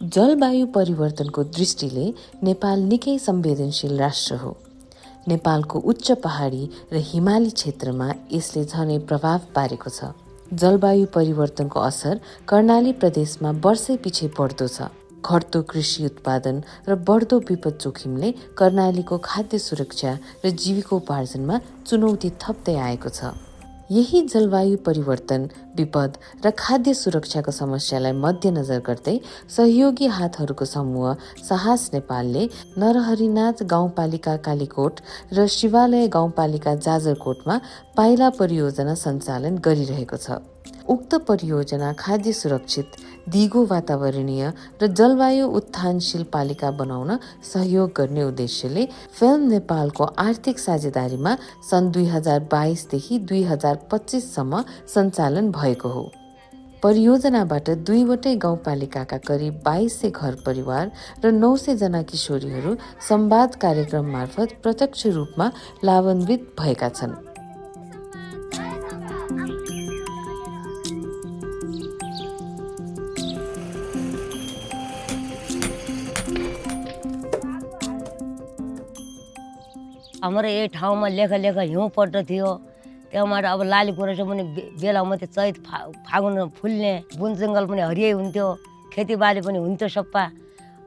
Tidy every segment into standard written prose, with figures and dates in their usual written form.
जलवायु परिवर्तनको दृष्टिले नेपाल निकै संवेदनशील राष्ट्र हो। नेपालको उच्च पहाडी र हिमाली क्षेत्रमा यसले झनै प्रभाव पारेको छ। जलवायु परिवर्तनको असर कर्णाली प्रदेशमा वर्षैपछि बढ्दो छ। घट्दो कृषि उत्पादन र बढ्दो विपद जोखिमले कर्णालीको खाद्य सुरक्षा र जीविकोपार्जनमा चुनौती थप्दै आएको छ। यही जलवायु परिवर्तन, विपद र खाद्य सुरक्षाको समस्यालाई मध्यनजर गर्दै सहयोगी हातहरूको समूह साहस नेपालले नरहरिनाथ गाउँपालिका कालीकोट र शिवालय गाउँपालिका जाजरकोटमा पाइला परियोजना सञ्चालन गरिरहेको छ। उक्त परियोजना खाद्य सुरक्षित, दिगो वातावरणीय र जलवायु उत्थानशील पालिका बनाउन सहयोग गर्ने उद्देश्यले फिल्म नेपालको आर्थिक साझेदारीमा सन् 2022 देखि 2025 सम्म सञ्चालन भएको हो। परियोजनाबाट 2वटै गाउँपालिकाका करिब 2200 घर परिवार र 900 जना किशोरीहरू संवाद कार्यक्रम मार्फत प्रत्यक्ष रूपमा लाभान्वित भएका छन्। हाम्रो यही ठाउँमा लेखा हिउँ पर्दथ्यो। त्यहाँबाट अब लाली गुराँस पनि बेलामा त्यो चैत फागुन फुल्ने, वन जङ्गल पनि हरियै हुन्थ्यो, खेतीबाली पनि हुन्थ्यो सबै।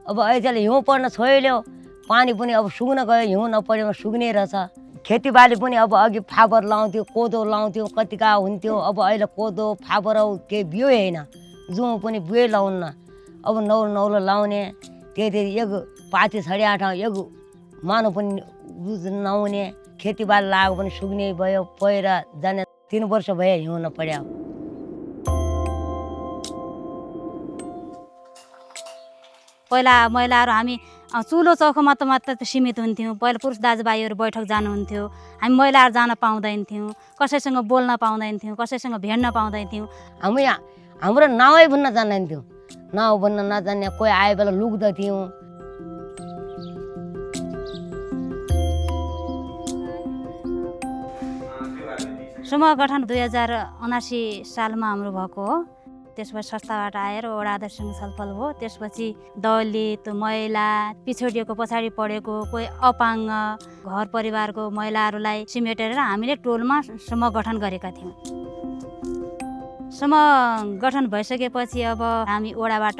अब अहिले हिउँ पर्न छोड्यो, पानी पनि अब सुक्न गयो, हिउँ नपरेमा सुक्ने रहेछ। खेतीबाली पनि अब अघि फापर लाउँथ्यो, कोदो लाउँथ्यो, कतिका हुन्थ्यो। अब अहिले कोदो फापर केही बिउ होइन, जुँ पनि बिउ लाउन्न। अब नौलो लाउने, त्यही एक पाती छड्या ठाउँ एक मानु पनि नहुने, खेतीबाली लाग्यो पनि सुक्ने भयो, पहिरा जाने 3 वर्ष भयो हिउँ नपड्या। पहिला महिलाहरू हामी चुलो चौकोमा मात्र सीमित हुन्थ्यौँ। पहिला पुरुष दाजुभाइहरू बैठक जानुहुन्थ्यो, हामी महिलाहरू जान पाउँदैनथ्यौँ, कसैसँग बोल्न पाउँदैनथ्यौँ, कसैसँग भेट्न पाउँदैनथ्यौँ। हाम्रो नावै भन्न जान्दैनथ्यौँ, नाउ भन्न नजान्ने, कोही आए बेला लुक्दथ्यौँ। समूह गठन 2079 सालमा हाम्रो भएको हो। त्यसपछि संस्थाबाट आएर वडा अध्यक्षसँग छलफल भयो। त्यसपछि दलित, महिला, पिछडिएको, पछाडि पढेको, कोही अपाङ्ग घर परिवारको महिलाहरूलाई सिमेटेर हामीले टोलमा समूह गठन गरेका थियौँ। समूह गठन भइसकेपछि अब हामी वडाबाट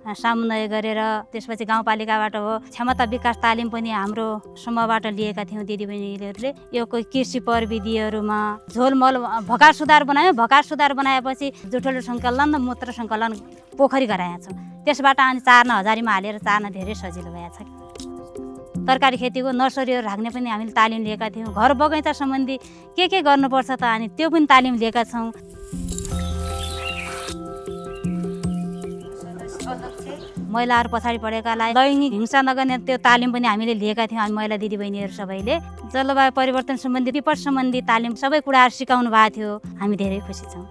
समन्वय गरेर, त्यसपछि गाउँपालिकाबाट हो क्षमता विकास तालिम पनि हाम्रो समूहबाट लिएका थियौँ दिदीबहिनीहरूले। यो कोही कृषि प्रविधिहरूमा झोलमल भकार सुधार बनायौँ। भकार सुधार बनाएपछि जुठोले सङ्कलन र मूत्र सङ्कलन पोखरी गराएका छौँ। त्यसबाट अनि चार्न हजारीमा हालेर चार्न धेरै सजिलो भएको छ। तरकारी खेतीको नर्सरीहरू राख्ने पनि हामीले तालिम लिएका थियौँ। घर बगैँचा सम्बन्धी के गर्नुपर्छ त अनि त्यो पनि तालिम लिएका छौँ। महिलाहरू पछाडि पढेकालाई लैङ्गिक हिंसा नगर्ने त्यो तालिम पनि हामीले लिएका थियौँ। हामी महिला दिदीबहिनीहरू सबैले जलवायु परिवर्तन सम्बन्धी, विपद सम्बन्धी तालिम सबै कुराहरू सिकाउनु भएको थियो। हामी धेरै खुसी छौँ।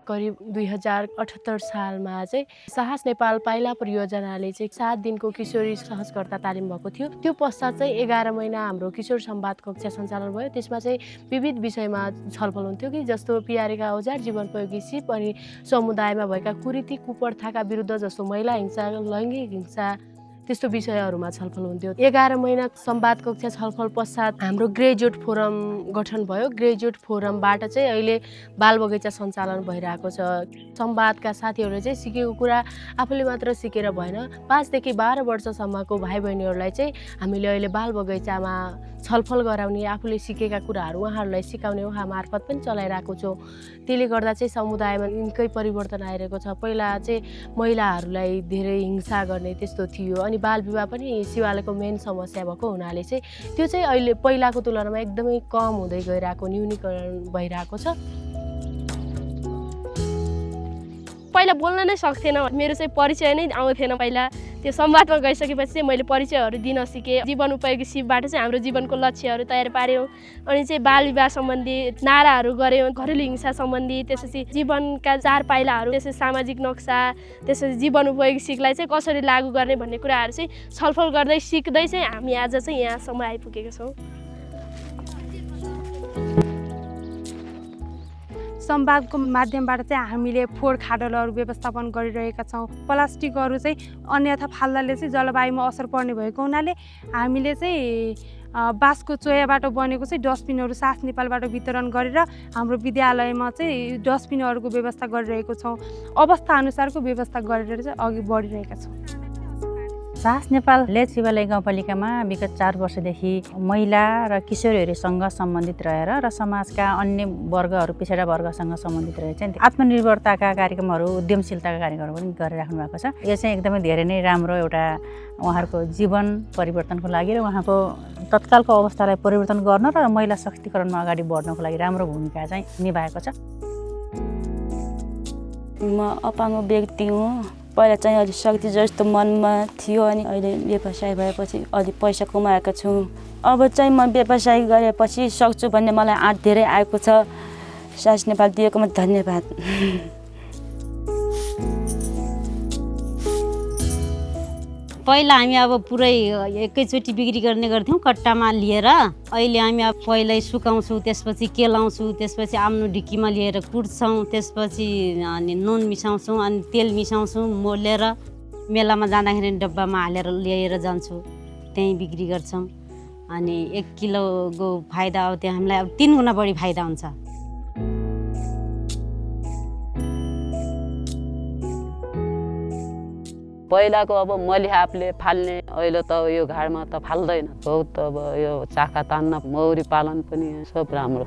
करिब 2078 सालमा चाहिँ साहस नेपाल पाइला परियोजनाले चाहिँ 7 दिनको किशोरी सहजकर्ता तालिम भएको थियो। त्यो पश्चात चाहिँ 11 महिना हाम्रो किशोर संवाद कक्षा सञ्चालन भयो। त्यसमा चाहिँ विविध विषयमा छलफल हुन्थ्यो कि जस्तो पिआरएका औजार, जीवनोपयोगी सिप अनि समुदायमा भएका कुरीति कुप्रथाका विरुद्ध जस्तो महिला हिंसा, लैङ्गिक हिंसा, त्यस्तो विषयहरूमा छलफल हुन्थ्यो। 11 महिना संवाद कक्षा छलफल पश्चात हाम्रो ग्रेजुएट फोरम गठन भयो। ग्रेजुएट फोरमबाट चाहिँ अहिले बाल बगैँचा सञ्चालन भइरहेको छ। संवादका साथीहरूले चाहिँ सिकेको कुरा आफूले मात्र सिकेर भएन, 5 देखि 12 वर्षसम्मको भाइ बहिनीहरूलाई चाहिँ हामीले अहिले बाल बगैँचामा छलफल गराउने, आफूले सिकेका कुराहरू उहाँहरूलाई सिकाउने उहाँ मार्फत पनि चलाइरहेको छौँ। त्यसले गर्दा चाहिँ समुदायमा निकै परिवर्तन आइरहेको छ। पहिला चाहिँ महिलाहरूलाई धेरै हिंसा गर्ने त्यस्तो थियो। अनि बाल विवाह पनि शिवालयको मेन समस्या भएको हुनाले चाहिँ त्यो चाहिँ अहिले पहिलाको तुलनामा एकदमै कम हुँदै गइरहेको, न्यूनीकरण भइरहेको छ। पहिला बोल्न नै सक्थेन, मेरो चाहिँ परिचय नै आउँथेन। पहिला त्यो संवादमा गइसकेपछि चाहिँ मैले परिचयहरू दिन सिकेँ। जीवन उपयोगी सिपबाट चाहिँ हाम्रो जीवनको लक्ष्यहरू तयार पार्यौँ। अनि चाहिँ बाल विवाह सम्बन्धी नाराहरू गऱ्यौँ, घरेलु हिंसा सम्बन्धी, त्यसपछि जीवनका 4 पाइलाहरू, त्यसपछि सामाजिक नक्सा, त्यसपछि जीवन उपयोगी सिपलाई चाहिँ कसरी लागू गर्ने भन्ने कुराहरू चाहिँ छलफल गर्दै सिक्दै चाहिँ हामी आज चाहिँ यहाँसम्म आइपुगेका छौँ। संवादको माध्यमबाट चाहिँ हामीले फोहोर खाडलहरू व्यवस्थापन गरिरहेका छौँ। प्लास्टिकहरू चाहिँ अन्यथा फाल्दाले चाहिँ जलवायुमा असर पर्ने भएको हुनाले हामीले चाहिँ बाँसको चोयाबाट बनेको चाहिँ डस्टबिनहरू सास नेपालबाट वितरण गरेर हाम्रो विद्यालयमा चाहिँ डस्टबिनहरूको व्यवस्था गरिरहेको छौँ। अवस्थाअनुसारको व्यवस्था गरेर चाहिँ अघि बढिरहेका छौँ। साहस नेपालले शिवालय गाउँपालिकामा विगत 4 वर्षदेखि महिला र किशोरीहरूसँग सम्बन्धित रहेर र समाजका अन्य वर्गहरू पिछडा वर्गसँग सम्बन्धित रहेर चाहिँ आत्मनिर्भरताका कार्यक्रमहरू उद्यमशीलताका कार्यक्रमहरू पनि गरिराख्नु भएको छ। यो चाहिँ एकदमै धेरै नै राम्रो एउटा उहाँहरूको जीवन परिवर्तनको लागि र उहाँको तत्कालको अवस्थालाई परिवर्तन गर्न र महिला सशक्तिकरणमा अगाडि बढ्नको लागि राम्रो भूमिका चाहिँ निभाएको छ। म अपाङ्ग व्यक्ति हुँ। पहिला चाहिँ अलि शक्ति जस्तो मनमा थियो अनि अहिले व्यवसाय भएपछि अलि पैसा कमाएको छु। अब चाहिँ म व्यवसाय गरेपछि सक्छु भन्ने मलाई आँट धेरै आएको छ। साहस नेपाल दिएकोमा धन्यवाद। पहिला हामी अब पुरै एकैचोटि बिक्री गर्ने गर्थ्यौँ कट्टामा लिएर। अहिले हामी अब पहिल्यै सुकाउँछौँ, त्यसपछि केलाउँछौँ, त्यसपछि आफ्नो ढिक्कीमा लिएर कुट्छौँ, त्यसपछि अनि नुन मिसाउँछौँ, अनि तेल मिसाउँछौँ, मोलेर मेलामा जाँदाखेरि डब्बामा हालेर ल्याएर जान्छौँ, त्यहीँ बिक्री गर्छौँ। अनि 1 किलोको फाइदा अब त्यहाँ हामीलाई अब 3 गुणा बढी फाइदा हुन्छ। पहिलाको अब मलिहापले फाल्ने, अहिले त यो घाडमा त फाल्दैन। बहुत अब यो चाखा तान्न मौरी पालन पनि सब राम्रो।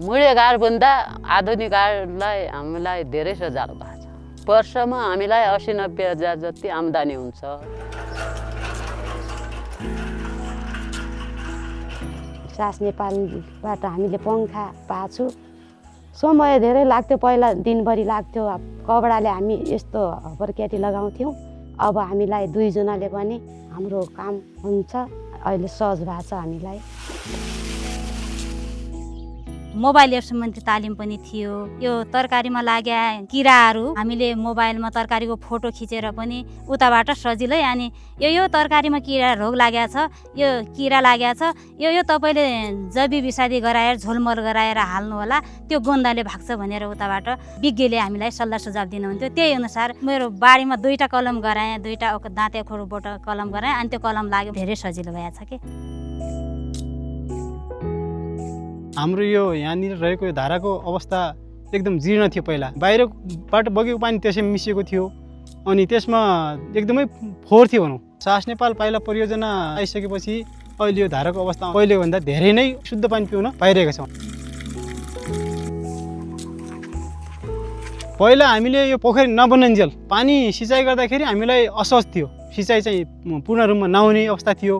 मुडे घाडभन्दा आधुनिक घाडलाई हामीलाई धेरै सजिलो भएको छ। वर्षमा हामीलाई 80-90 हजार जति आम्दानी हुन्छ। साहस नेपालबाट हामीले पङ्खा पाएको छु। समय धेरै लाग्थ्यो, पहिला दिनभरि लाग्थ्यो। कपडाले हामी यस्तो हपरकेटी लगाउँथ्यौँ। अब हामीलाई 2 जनाले पनि हाम्रो काम हुन्छ। अहिले सहज भएको छ हामीलाई। मोबाइल एप सम्बन्धी तालिम पनि थियो। यो तरकारीमा लाग्या किराहरू हामीले मोबाइलमा तरकारीको फोटो खिचेर पनि उताबाट सजिलै अनि यो तरकारीमा किरा रोग लागेको छ, यो किरा लागेको छ, यो तपाईँले जैविक विषादी गराएर झोलमल गराएर हाल्नु होला, त्यो गोन्दाले भाग्छ भनेर उताबाट विज्ञले हामीलाई सल्लाह सुझाव दिनुहुन्थ्यो। त्यही अनुसार मेरो बारीमा 2टा कलम गराएँ, 2टा दाँते खोरबाट कलम गराएँ, अनि त्यो कलम लाग्यो। धेरै सजिलो भएको छ कि। हाम्रो यो यहाँनिर रहेको यो धाराको अवस्था एकदम जीर्ण थियो। पहिला बाहिरबाट बगेको पानी त्यसैमा मिसिएको थियो, अनि त्यसमा एकदमै फोहोर थियो भनौँ। साहस नेपाल पाइला परियोजना आइसकेपछि अहिले यो धाराको अवस्था पहिलेभन्दा धेरै नै शुद्ध पानी पिउन पाइरहेका छौँ। पहिला हामीले यो पोखरी नबनुन्जेल पानी सिँचाइ गर्दाखेरि हामीलाई असहज थियो। सिँचाइ चाहिँ पूर्ण रूपमा नहुने अवस्था थियो।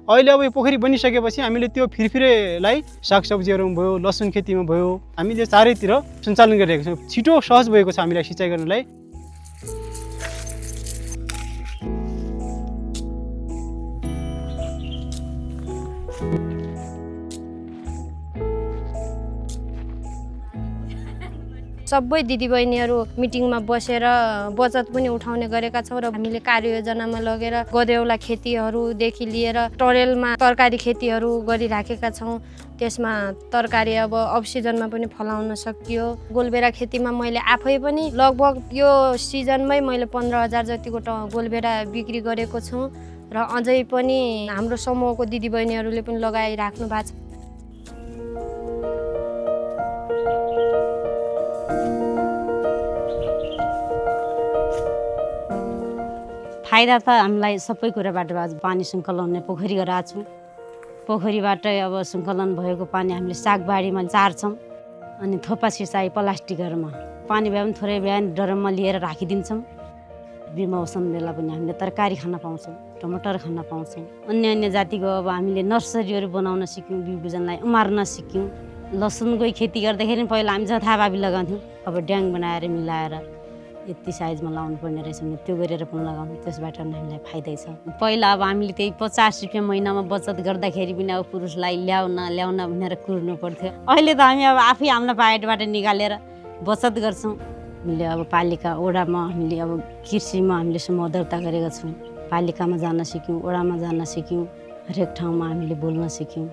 अहिले अब यो पोखरी बनिसकेपछि हामीले त्यो फिरफिरेलाई सागसब्जीहरूमा भयो, लसुन खेतीमा भयो, हामीले चारैतिर सञ्चालन गरिरहेका छौँ। छिटो सहज भएको छ हामीलाई सिँचाइ गर्नलाई। सबै दिदीबहिनीहरू मिटिङमा बसेर बचत पनि उठाउने गरेका छौँ र हामीले कार्ययोजनामा लगेर गदेउला खेतीहरूदेखि लिएर टरेलमा तरकारी खेतीहरू गरिराखेका छौँ। त्यसमा तरकारी अब अफ-सिजनमा पनि फलाउन सकियो। गोलबेरा खेतीमा मैले आफै पनि लगभग यो सिजनमै मैले 15,000 जतिको गोलबेरा बिक्री गरेको छु र अझै पनि हाम्रो समूहको दिदीबहिनीहरूले पनि लगाइराख्नु भएको छ। फाइदा त हामीलाई सबै कुराबाट पानी सङ्कलन हुने पोखरी गराएको छौँ। पोखरीबाट अब सङ्कलन भएको पानी हामीले सागबारीमा चार्छौँ, अनि थोपा सिँचाइ प्लास्टिकहरूमा पानी भए पनि थोरै भए पनि ड्रममा लिएर राखिदिन्छौँ। बेमौसम बेला पनि हामीले तरकारी खान पाउँछौँ, टमाटर खान पाउँछौँ। अन्य जातिको अब हामीले नर्सरीहरू बनाउन सिक्यौँ, बिउ बिजनलाई उमार्न सिक्यौँ। लसुनको खेती गर्दाखेरि पहिला हामी जथाभावी लगाउँथ्यौँ, अब ड्याङ बनाएर मिलाएर यति साइजमा लाउनु पर्ने रहेछ भने त्यो गरेर पनि लगाउनु, त्यसबाट पनि हामीलाई फाइदै छ। पहिला अब हामीले त्यही 50 रुपियाँ महिनामा बचत गर्दाखेरि पनि अब पुरुषलाई ल्याउन भनेर कुर्नु पर्थ्यो। अहिले त हामी अब आफै आफ्नो पाकेटबाट निकालेर बचत गर्छौँ। हामीले अब पालिका ओडामा हामीले अब कृषिमा हामीले समूह दर्ता गरेका छौँ। पालिकामा जान सिक्यौँ, ओडामा जान सिक्यौँ, हरेक ठाउँमा हामीले बोल्न सिक्यौँ।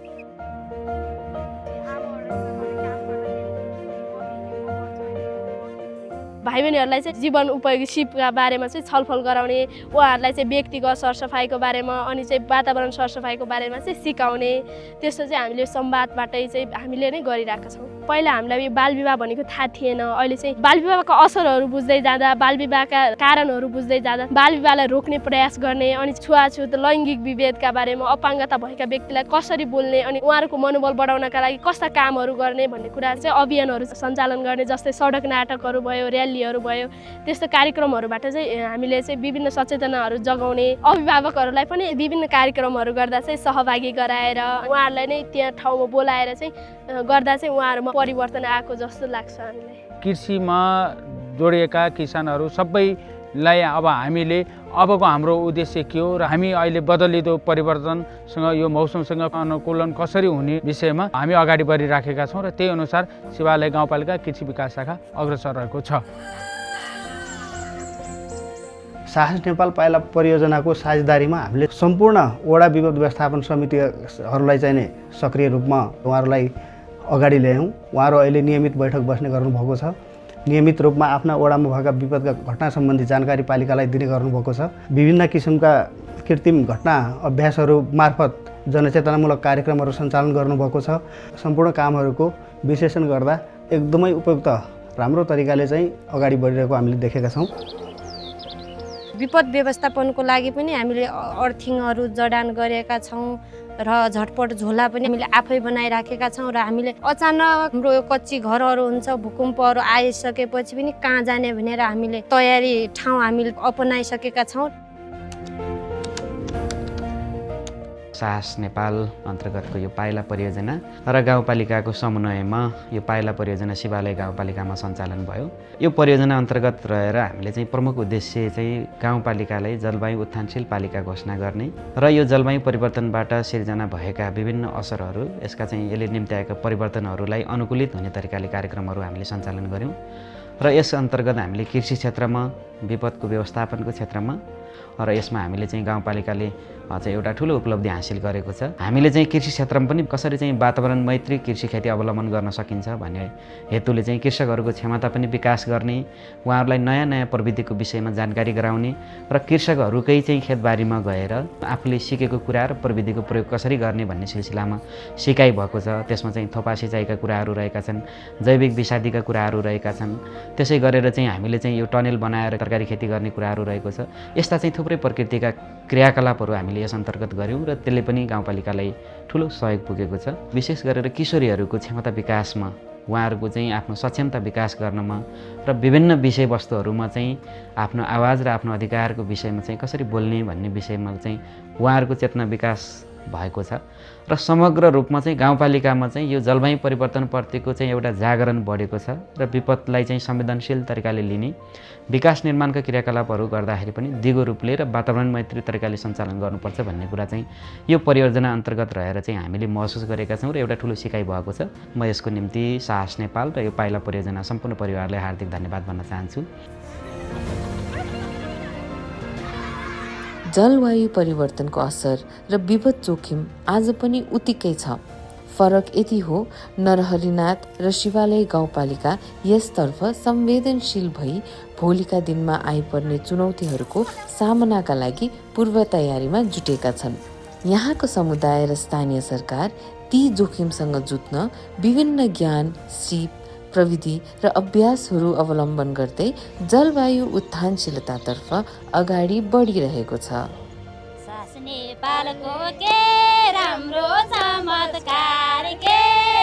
भाइ बहिनीहरूलाई चाहिँ जीवन उपयोगी सिपका बारेमा चाहिँ छलफल गराउने, उहाँहरूलाई चाहिँ व्यक्तिगत सरसफाइको बारेमा अनि चाहिँ वातावरण सरसफाइको बारेमा चाहिँ सिकाउने, त्यस्तो चाहिँ हामीले संवादबाटै चाहिँ हामीले नै गरिरहेका छौँ। पहिला हामीलाई बाल विवाह भनेको थाहा थिएन, अहिले चाहिँ बाल विवाहका असरहरू बुझ्दै जाँदा, बाल विवाहका कारणहरू बुझ्दै जाँदा बाल विवाहलाई रोक्ने प्रयास गर्ने अनि छुवाछुत लैङ्गिक विभेदका बारेमा अपाङ्गता भएका व्यक्तिलाई कसरी बोल्ने अनि उहाँहरूको मनोबल बढाउनका लागि कस्ता कामहरू गर्ने भन्ने कुरा चाहिँ अभियानहरू सञ्चालन गर्ने, जस्तै सडक नाटकहरू भयो, र्यालीहरू भयो, त्यस्तो कार्यक्रमहरूबाट चाहिँ हामीले चाहिँ विभिन्न सचेतनाहरू जगाउने, अभिभावकहरूलाई पनि विभिन्न कार्यक्रमहरू गर्दा चाहिँ सहभागी गराएर उहाँहरूलाई नै त्यहाँ ठाउँमा बोलाएर चाहिँ गर्दा चाहिँ उहाँहरूमा परिवर्तन आएको जस्तो लाग्छ हामीलाई। कृषिमा जोडिएका किसानहरू सबैलाई अब हामीले अबको हाम्रो उद्देश्य के हो र हामी अहिले बदलिँदो परिवर्तनसँग यो मौसमसँग अनुकूलन कसरी हुने विषयमा हामी अगाडि बढिराखेका छौँ र त्यही अनुसार शिवालय गाउँपालिका कृषि विकास शाखा अग्रसर रहेको छ। साहस नेपाल पाइला परियोजनाको साझेदारीमा हामीले सम्पूर्ण वडा विपद व्यवस्थापन समितिहरूलाई चाहिँ नै सक्रिय रूपमा उहाँहरूलाई अगाडि ल्यायौँ। उहाँहरू अहिले नियमित बैठक बस्ने गर्नुभएको छ। नियमित रूपमा आफ्ना वडामा भएका विपदका घटना सम्बन्धी जानकारी पालिकालाई दिने गर्नुभएको छ। विभिन्न किसिमका कृत्रिम घटना अभ्यासहरू मार्फत जनचेतनामूलक कार्यक्रमहरू सञ्चालन गर्नुभएको छ। सम्पूर्ण कामहरूको विश्लेषण गर्दा एकदमै उपयुक्त राम्रो तरिकाले चाहिँ अगाडि बढिरहेको हामीले देखेका छौँ। विपद व्यवस्थापनको लागि पनि हामीले अर्थिङहरू जडान गरेका छौँ र झटपट झोला पनि हामीले आफै बनाइराखेका छौँ र हामीले अचानक हाम्रो यो कच्ची घरहरू हुन्छ, भूकम्पहरू आइसकेपछि पनि कहाँ जाने भनेर हामीले तयारी ठाउँ हामीले अपनाइसकेका छौँ। साहस नेपाल अन्तर्गतको यो पाइला परियोजना र गाउँपालिकाको समन्वयमा यो पाइला परियोजना शिवालय गाउँपालिकामा सञ्चालन भयो। यो परियोजना अन्तर्गत रहेर हामीले चाहिँ प्रमुख उद्देश्य चाहिँ गाउँपालिकालाई जलवायु उत्थानशील पालिका घोषणा गर्ने र यो जलवायु परिवर्तनबाट सिर्जना भएका विभिन्न असरहरू, यसका चाहिँ यसले निम्त्याएका परिवर्तनहरूलाई अनुकूलित हुने तरिकाले कार्यक्रमहरू हामीले सञ्चालन गऱ्यौँ र यस अन्तर्गत हामीले कृषि क्षेत्रमा, विपदको व्यवस्थापनको क्षेत्रमा र यसमा हामीले चाहिँ गाउँपालिकाले चाहिँ एउटा ठुलो उपलब्धि हासिल गरेको छ। हामीले चाहिँ कृषि क्षेत्रमा पनि कसरी चाहिँ वातावरण मैत्री कृषि खेती अवलम्बन गर्न सकिन्छ भन्ने हेतुले चाहिँ कृषकहरूको क्षमता पनि विकास गर्ने, उहाँहरूलाई नयाँ नयाँ प्रविधिको विषयमा जानकारी गराउने र कृषकहरूकै चाहिँ खेतबारीमा गएर आफूले सिकेको कुरा र प्रविधिको प्रयोग कसरी गर्ने भन्ने सिलसिलामा सिकाइ भएको छ। त्यसमा चाहिँ थोपा सिँचाइका कुराहरू रहेका छन्, जैविक विषादीका कुराहरू रहेका छन्। त्यसै गरेर चाहिँ हामीले चाहिँ यो टनेल बनाएर तरकारी खेती गर्ने कुराहरू रहेको छ। यस्ता चाहिँ थुप्रै प्रकृतिका क्रियाकलापहरू हामीले यस अन्तर्गत गऱ्यौँ र त्यसले पनि गाउँपालिकालाई ठुलो सहयोग पुगेको छ। विशेष गरेर किशोरीहरूको क्षमता विकासमा, उहाँहरूको चाहिँ आफ्नो सक्षमता विकास गर्नमा र विभिन्न विषयवस्तुहरूमा चाहिँ आफ्नो आवाज र आफ्नो अधिकारको विषयमा चाहिँ कसरी बोल्ने भन्ने विषयमा चाहिँ उहाँहरूको चेतना विकास भएको छ र समग्र रूपमा चाहिँ गाउँपालिकामा चाहिँ यो जलवायु परिवर्तनप्रतिको चाहिँ एउटा जागरण बढेको छ र विपदलाई चाहिँ संवेदनशील तरिकाले लिने, विकास निर्माणका क्रियाकलापहरू गर्दाखेरि पनि दिगो रूपले र वातावरण मैत्री तरिकाले सञ्चालन गर्नुपर्छ भन्ने कुरा चाहिँ यो परियोजना अन्तर्गत रहेर चाहिँ हामीले महसुस गरेका छौँ र एउटा ठुलो सिकाइ भएको छ। म यसको निम्ति साहस नेपाल र यो पाइला परियोजना सम्पूर्ण परिवारलाई हार्दिक धन्यवाद भन्न चाहन्छु। जलवायु परिवर्तनको असर र विपद जोखिम आज पनि उत्तिकै छ। फरक यति हो, नरहरिनाथ र शिवालय गाउँपालिका यसतर्फ संवेदनशील भई भोलिका दिनमा आइपर्ने चुनौतीहरूको सामनाका लागि पूर्व तयारीमा जुटेका छन्। यहाँको समुदाय र स्थानीय सरकार ती जोखिमसँग जुझ्न विभिन्न ज्ञान, सिप, प्रविधि र अभ्यासहरू अवलम्बन गर्दै जलवायु उत्थानशीलतातर्फ अगाडि बढिरहेको छ। साहस नेपालको के राम्रो चमत्कार, के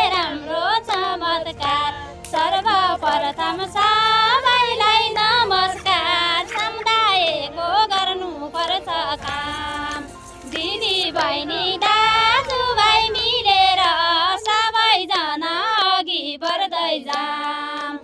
राम्रो चमत्कार, सर्वप्रथम सबैलाई नमस्कार। समुदायको गर्नुपर्छ काम, दिदी बहिनी दाजुभाइ मिलेर सबैजना अघि बढ्दै जाम।